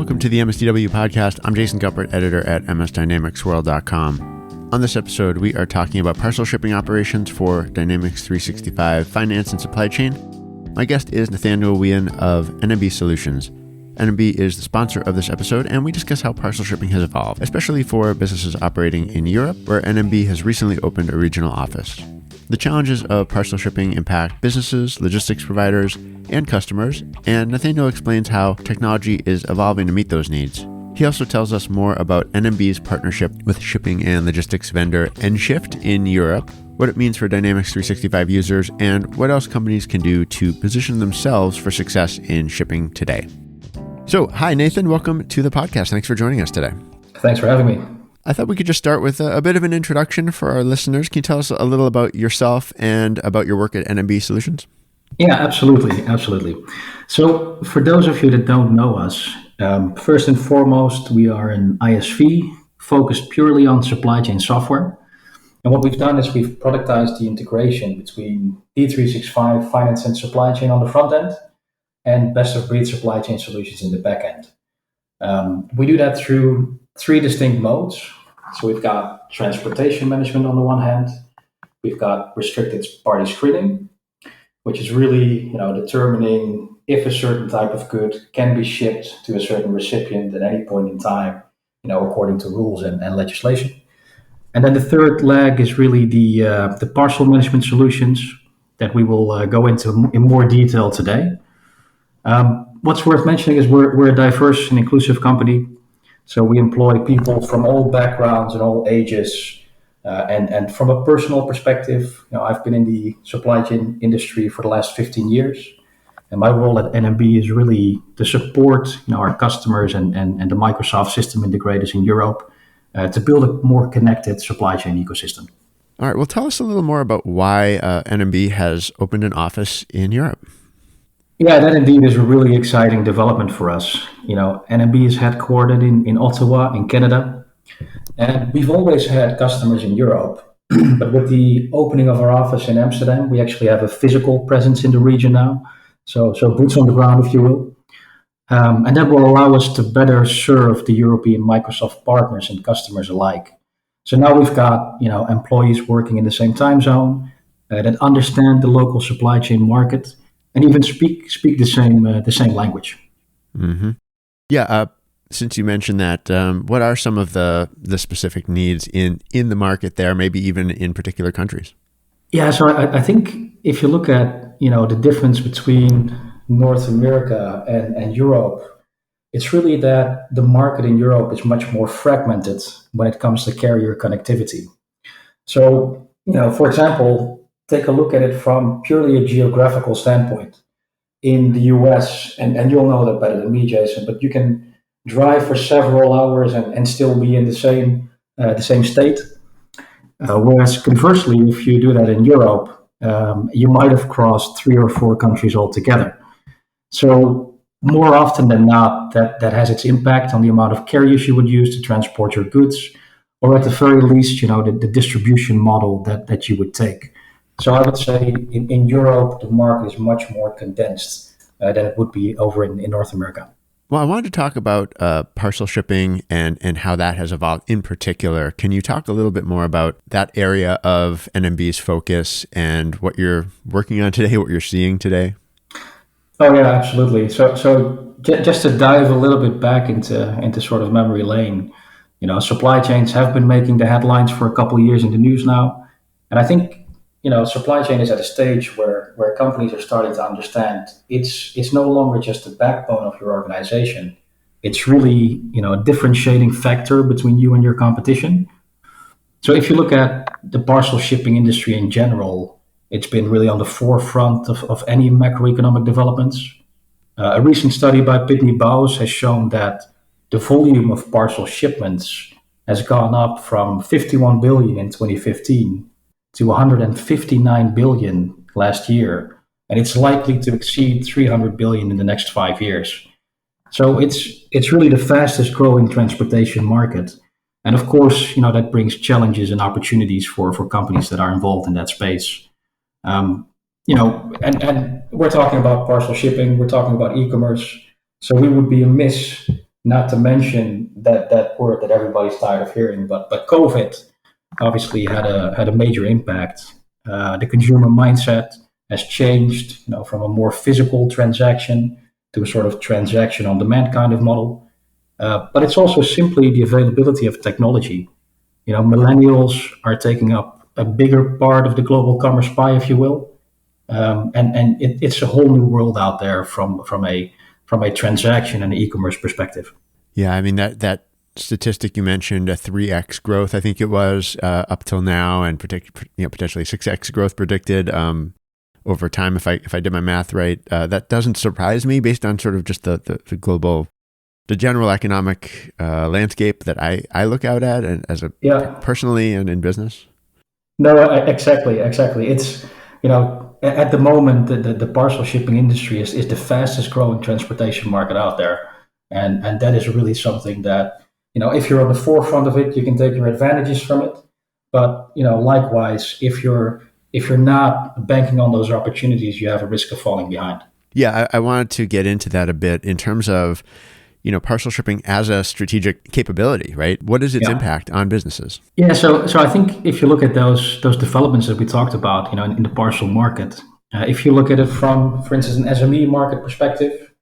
Welcome to the MSDW podcast. I'm Jason Guppert, editor at msdynamicsworld.com. On this episode, we are talking about parcel shipping operations for Dynamics 365 Finance and Supply Chain. My guest is Nathaniël Nguyen of NMB Solutions. NMB is the sponsor of this episode, and we discuss how parcel shipping has evolved, especially for businesses operating in Europe, where NMB has recently opened a regional office. The challenges of parcel shipping impact businesses, logistics providers, and customers, and Nathaniel explains how technology is evolving to meet those needs. He also tells us more about NMB's partnership with shipping and logistics vendor nShift in Europe, what it means for Dynamics 365 users, and what else companies can do to position themselves for success in shipping today. So, hi Nathan, welcome to the podcast. Thanks for joining us today. Thanks for having me. I thought we could just start with a bit of an introduction for our listeners. Can you tell us a little about yourself and about your work at NMB Solutions? Yeah, absolutely. So for those of you that don't know us, first and foremost, we are an ISV focused purely on supply chain software. And what we've done is we've productized the integration between D365 Finance and Supply Chain on the front end and best-of-breed supply chain solutions in the back end. We do that through three distinct modes. So we've got transportation management on the one hand, we've got restricted party screening, which is really, determining if a certain type of good can be shipped to a certain recipient at any point in time, according to rules and legislation. And then the third leg is really the parcel management solutions that we will go into in more detail today. What's worth mentioning is we're a diverse and inclusive company. So we employ people from all backgrounds and all ages. And from a personal perspective, I've been in the supply chain industry for the last 15 years. And my role at NMB is really to support our customers and the Microsoft system integrators in Europe to build a more connected supply chain ecosystem. All right, well, tell us a little more about why NMB has opened an office in Europe. Yeah, that indeed is a really exciting development for us. NMB is headquartered in Ottawa, in Canada, and we've always had customers in Europe. But with the opening of our office in Amsterdam, we actually have a physical presence in the region now. So boots on the ground, if you will. And that will allow us to better serve the European Microsoft partners and customers alike. So now we've got employees working in the same time zone that understand the local supply chain market and even speak the same language. Mm-hmm. Yeah. Since you mentioned that, what are some of the specific needs in the market there, maybe even in particular countries? Yeah. So I think if you look at the difference between North America and Europe, it's really that the market in Europe is much more fragmented when it comes to carrier connectivity. So for example, take a look at it from purely a geographical standpoint. In the US, and you'll know that better than me, Jason, but you can drive for several hours and still be in the same state. Whereas conversely, if you do that in Europe, you might have crossed 3 or 4 countries altogether. So more often than not, that has its impact on the amount of carriers you would use to transport your goods, or at the very least, the distribution model that you would take. So I would say in Europe, the market is much more condensed than it would be over in North America. Well, I wanted to talk about parcel shipping and how that has evolved in particular. Can you talk a little bit more about that area of NMB's focus and what you're working on today, what you're seeing today? Oh, yeah, absolutely. So just to dive a little bit back into sort of memory lane, supply chains have been making the headlines for a couple of years in the news now. And I think supply chain is at a stage where companies are starting to understand it's no longer just the backbone of your organization. It's really, a differentiating factor between you and your competition. So if you look at the parcel shipping industry in general, it's been really on the forefront of any macroeconomic developments. A recent study by Pitney Bowes has shown that the volume of parcel shipments has gone up from 51 billion in 2015 to 159 billion last year, and it's likely to exceed 300 billion in the next 5 years. So it's really the fastest growing transportation market. And of course, that brings challenges and opportunities for companies that are involved in that space. And we're talking about parcel shipping, we're talking about e-commerce. So we would be amiss Not to mention that word that everybody's tired of hearing, but COVID obviously had a major impact. The consumer mindset has changed, from a more physical transaction to a sort of transaction on demand kind of model. But it's also simply the availability of technology. Millennials are taking up a bigger part of the global commerce pie, if you will, and it's a whole new world out there from a transaction and e-commerce perspective. Yeah, I mean that statistic you mentioned, a 3x growth, I think it was up till now, and potentially 6x growth predicted over time. If I did my math right, that doesn't surprise me based on sort of just the global, the general economic landscape that I look out at, and as a Yeah. personally and in business. No, exactly, exactly. It's at the moment the parcel shipping industry is the fastest growing transportation market out there, and that is really something that if you're on the forefront of it, you can take your advantages from it. But likewise, if you're not banking on those opportunities, you have a risk of falling behind. Yeah, I wanted to get into that a bit in terms of parcel shipping as a strategic capability, right? What is its Yeah. impact on businesses? Yeah, so I think if you look at those developments that we talked about, in the parcel market, if you look at it from, for instance, an SME market perspective,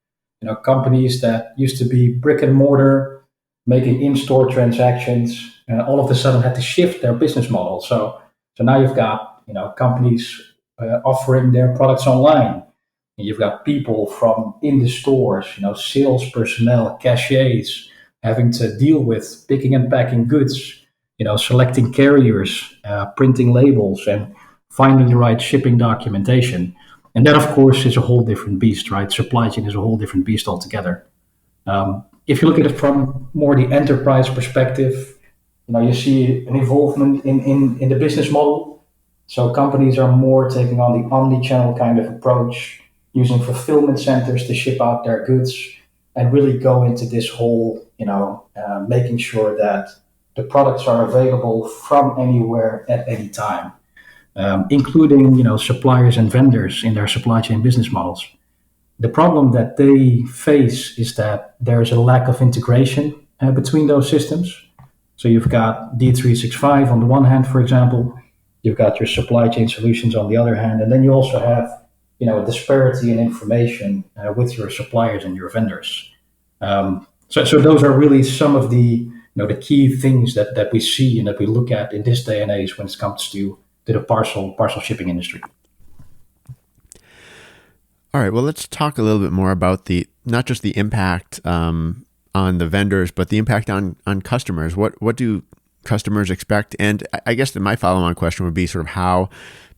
companies that used to be brick and mortar, making in-store transactions, all of a sudden had to shift their business model. So now you've got companies offering their products online. You've got people from in the stores, sales personnel, cashiers, having to deal with picking and packing goods, selecting carriers, printing labels, and finding the right shipping documentation. And that, of course, is a whole different beast, right? Supply chain is a whole different beast altogether. If you look at it from more the enterprise perspective, you see an involvement in the business model. So companies are more taking on the omni-channel kind of approach, using fulfillment centers to ship out their goods, and really go into this whole, making sure that the products are available from anywhere at any time, including suppliers and vendors in their supply chain business models. The problem that they face is that there is a lack of integration between those systems. So you've got D365 on the one hand, for example, you've got your supply chain solutions on the other hand, and then you also have a disparity in information with your suppliers and your vendors. So those are really some of the key things that we see and that we look at in this day and age when it comes to the parcel shipping industry. All right, well, let's talk a little bit more about not just the impact on the vendors, but the impact on customers. What do customers expect? And I guess that my follow-on question would be sort of how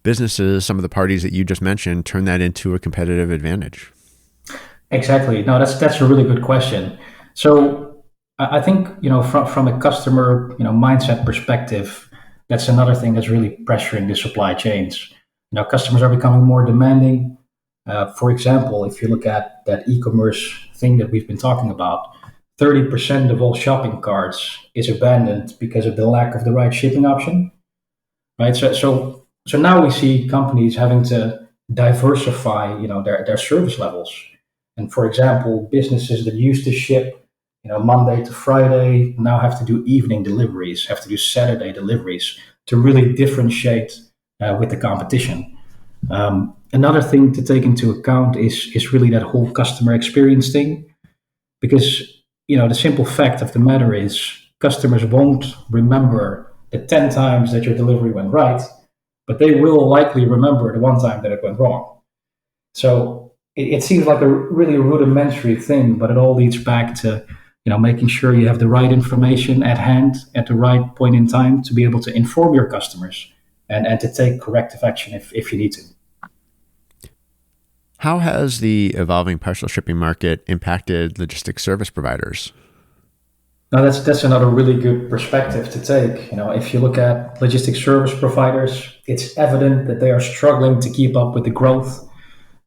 businesses, some of the parties that you just mentioned, turn that into a competitive advantage. Exactly. No, that's a really good question. So I think from a customer mindset perspective, that's another thing that's really pressuring the supply chains. Customers are becoming more demanding. For example, if you look at that e-commerce thing that we've been talking about, 30% of all shopping carts is abandoned because of the lack of the right shipping option, right? So now we see companies having to diversify, their service levels. And for example, businesses that used to ship, Monday to Friday now have to do evening deliveries, have to do Saturday deliveries to really differentiate with the competition. Another thing to take into account is really that whole customer experience thing, because the simple fact of the matter is customers won't remember the 10 times that your delivery went right, but they will likely remember the one time that it went wrong. So it seems like a really rudimentary thing, but it all leads back to making sure you have the right information at hand at the right point in time to be able to inform your customers and to take corrective action if you need to. How has the evolving parcel shipping market impacted logistics service providers? Now that's another really good perspective to take. If you look at logistics service providers, it's evident that they are struggling to keep up with the growth.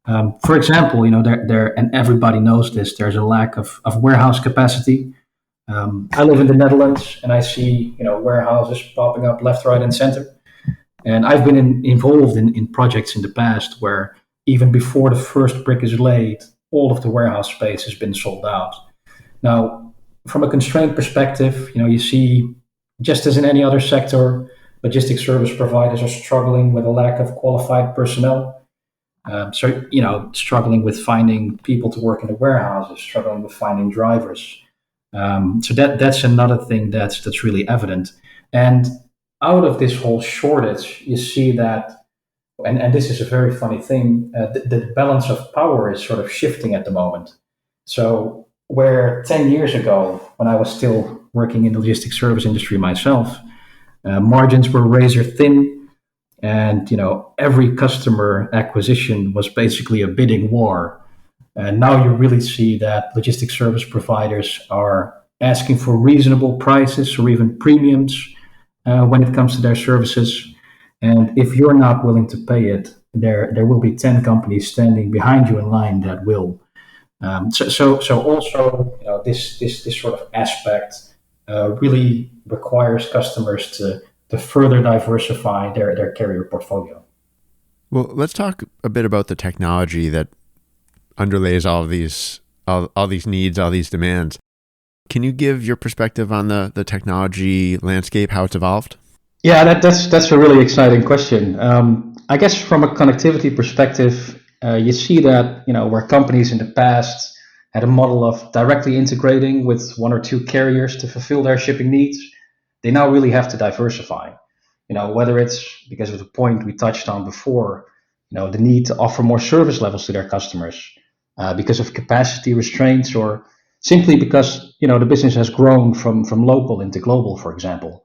For example, there and everybody knows this. There's a lack of warehouse capacity. I live in the Netherlands, and I see warehouses popping up left, right, and center. And I've been involved in projects in the past where even before the first brick is laid, all of the warehouse space has been sold out. Now, from a constraint perspective, you see, just as in any other sector, logistics service providers are struggling with a lack of qualified personnel. Struggling with finding people to work in the warehouses, struggling with finding drivers. So that's another thing that's really evident. And out of this whole shortage, you see that, and this is a very funny thing, the balance of power is sort of shifting at the moment. So where 10 years ago, when I was still working in the logistics service industry myself, margins were razor thin, and every customer acquisition was basically a bidding war. And now you really see that logistics service providers are asking for reasonable prices or even premiums when it comes to their services. And if you're not willing to pay it, there will be 10 companies standing behind you in line that will. So also, this sort of aspect really requires customers to further diversify their carrier portfolio. Well, let's talk a bit about the technology that underlays all these needs, all these demands. Can you give your perspective on the technology landscape, how it's evolved? Yeah, that's a really exciting question. I guess from a connectivity perspective, you see that where companies in the past had a model of directly integrating with one or two carriers to fulfill their shipping needs, they now really have to diversify. Whether it's because of the point we touched on before, the need to offer more service levels to their customers because of capacity restraints, or simply because the business has grown from local into global, for example.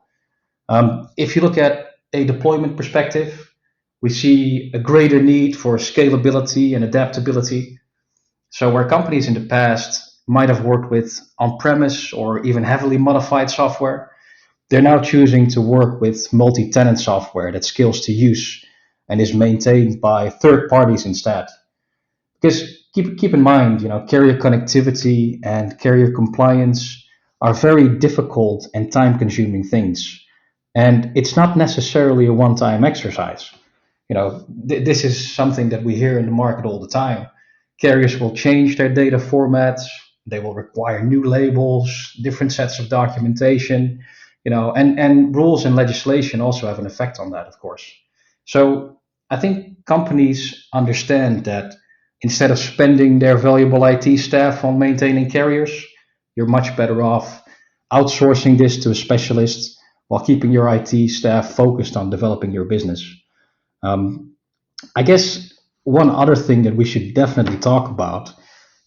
If you look at a deployment perspective, we see a greater need for scalability and adaptability. So where companies in the past might have worked with on-premise or even heavily modified software, they're now choosing to work with multi-tenant software that scales to use and is maintained by third parties instead. Because keep in mind, carrier connectivity and carrier compliance are very difficult and time-consuming things, and it's not necessarily a one-time exercise. This is something that we hear in the market all the time. Carriers will change their data formats. They will require new labels, different sets of documentation, and rules and legislation also have an effect on that, of course. So I think companies understand that instead of spending their valuable IT staff on maintaining carriers, you're much better off outsourcing this to a specialist while keeping your IT staff focused on developing your business. Um, I guess one other thing that we should definitely talk about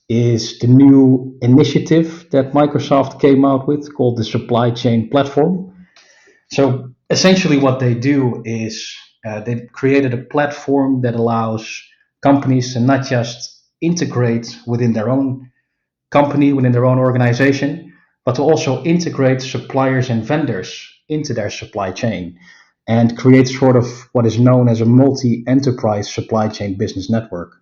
is the new initiative that Microsoft came out with called the Supply Chain Platform. So essentially, what they do is they created a platform that allows companies to not just integrate within their own company, within their own organization, but to also integrate suppliers and vendors into their supply chain and create sort of what is known as a multi-enterprise supply chain business network.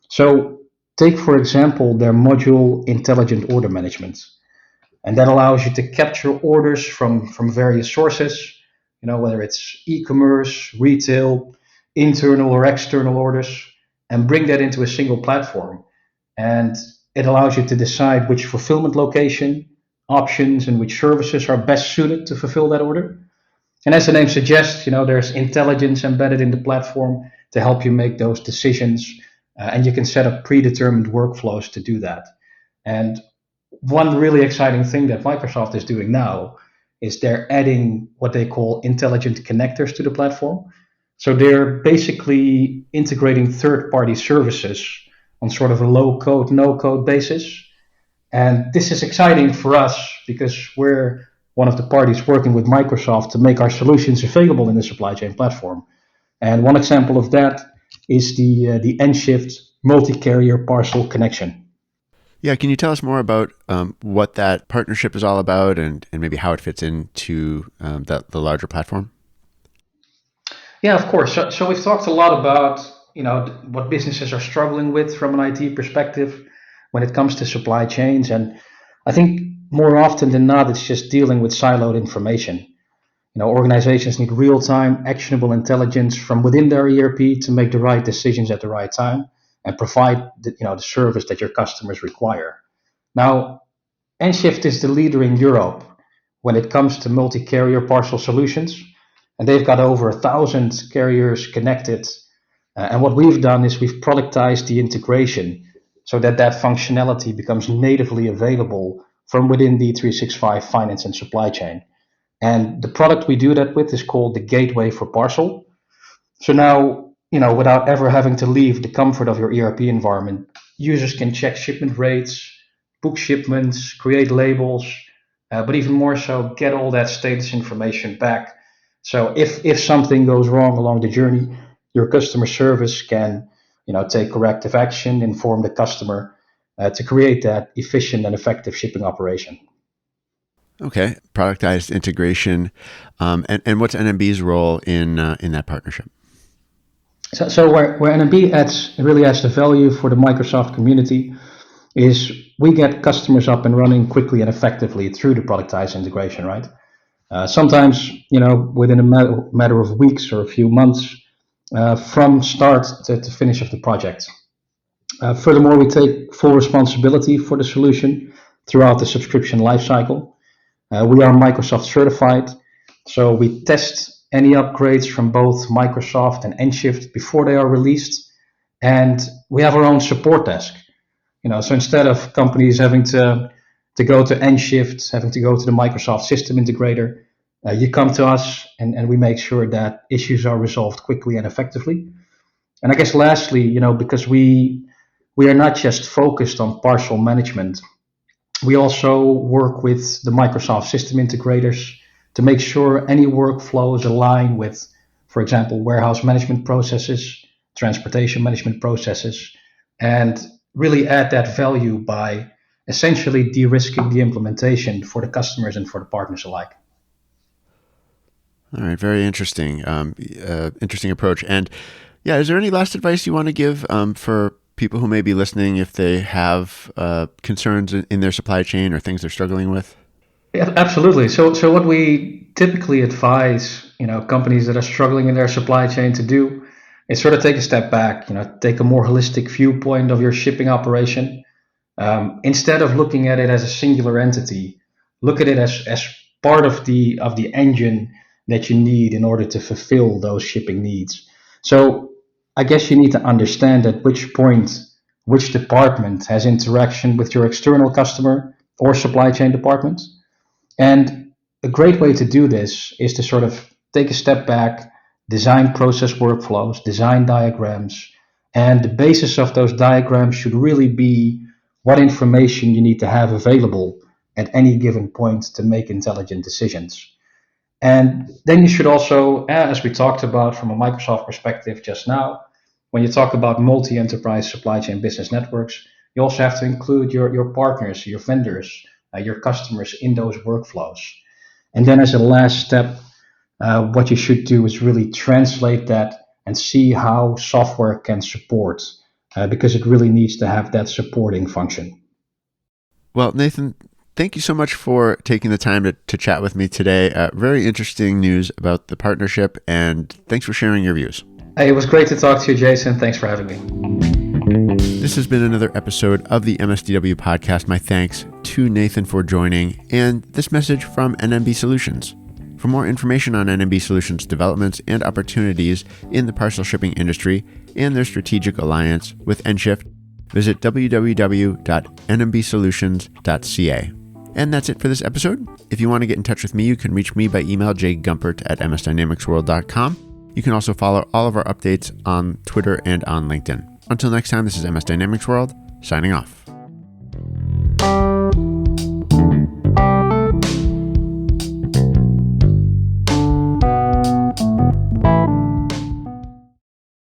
So take, for example, their module Intelligent Order Management, and that allows you to capture orders from various sources, whether it's e-commerce, retail, internal or external orders, and bring that into a single platform. And it allows you to decide which fulfillment location, options, and which services are best suited to fulfill that order. And as the name suggests, there's intelligence embedded in the platform to help you make those decisions, and you can set up predetermined workflows to do that. And one really exciting thing that Microsoft is doing now is they're adding what they call intelligent connectors to the platform. So they're basically integrating third-party services on sort of a low-code, no-code basis. And this is exciting for us because we're one of the parties working with Microsoft to make our solutions available in the supply chain platform. And one example of that is the nShift multi-carrier parcel connection. Yeah, can you tell us more about what that partnership is all about and maybe how it fits into the larger platform? Yeah, of course. So we've talked a lot about what businesses are struggling with from an IT perspective when it comes to supply chains, and I think more often than not, it's just dealing with siloed information. Organizations need real-time, actionable intelligence from within their ERP to make the right decisions at the right time and provide the service that your customers require. Now, nShift is the leader in Europe when it comes to multi-carrier parcel solutions, and they've got over 1,000 carriers connected. And what we've done is we've productized the integration so that functionality becomes natively available from within D365 finance and supply chain. And the product we do that with is called the Gateway for Parcel. So now, without ever having to leave the comfort of your ERP environment, users can check shipment rates, book shipments, create labels, but even more so, get all that status information back. So if something goes wrong along the journey, your customer service can, take corrective action, inform the customer to create that efficient and effective shipping operation. Okay, productized integration, and what's NMB's role in that partnership? So where NMB really adds the value for the Microsoft community is we get customers up and running quickly and effectively through the productized integration, right? Sometimes, within a matter of weeks or a few months from start to finish of the project. Furthermore, we take full responsibility for the solution throughout the subscription lifecycle. We are Microsoft certified, so we test any upgrades from both Microsoft and nShift before they are released, and we have our own support desk. So instead of companies having to go to nShift, having to go to the Microsoft system integrator, you come to us and we make sure that issues are resolved quickly and effectively. And I guess lastly, because we are not just focused on parcel management, we also work with the Microsoft system integrators to make sure any workflows align with, for example, warehouse management processes, transportation management processes, and really add that value by essentially de-risking the implementation for the customers and for the partners alike. All right, very interesting. Interesting approach. And yeah, is there any last advice you want to give for people who may be listening if they have concerns in their supply chain or things they're struggling with? Yeah, absolutely. So what we typically advise, companies that are struggling in their supply chain to do is sort of take a step back, take a more holistic viewpoint of your shipping operation. Instead of looking at it as a singular entity, look at it as part of the engine that you need in order to fulfill those shipping needs. So I guess you need to understand at which point, which department has interaction with your external customer or supply chain department. And a great way to do this is to sort of take a step back, design process workflows, design diagrams, and the basis of those diagrams should really be what information you need to have available at any given point to make intelligent decisions. And then you should also, as we talked about from a Microsoft perspective just now, when you talk about multi-enterprise supply chain business networks, you also have to include your partners, your vendors, your customers in those workflows. And then as a last step, what you should do is really translate that and see how software can support, because it really needs to have that supporting function. Well, Nathan, thank you so much for taking the time to chat with me today. Very interesting news about the partnership, and thanks for sharing your views. Hey, it was great to talk to you, Jason. Thanks for having me. This has been another episode of the MSDW podcast. My thanks to Nathan for joining, and this message from NMB Solutions. For more information on NMB Solutions developments and opportunities in the parcel shipping industry and their strategic alliance with nShift, visit www.nmbsolutions.ca. And that's it for this episode. If you want to get in touch with me, you can reach me by email, jgumpert@msdynamicsworld.com. You can also follow all of our updates on Twitter and on LinkedIn. Until next time, this is MS Dynamics World, signing off.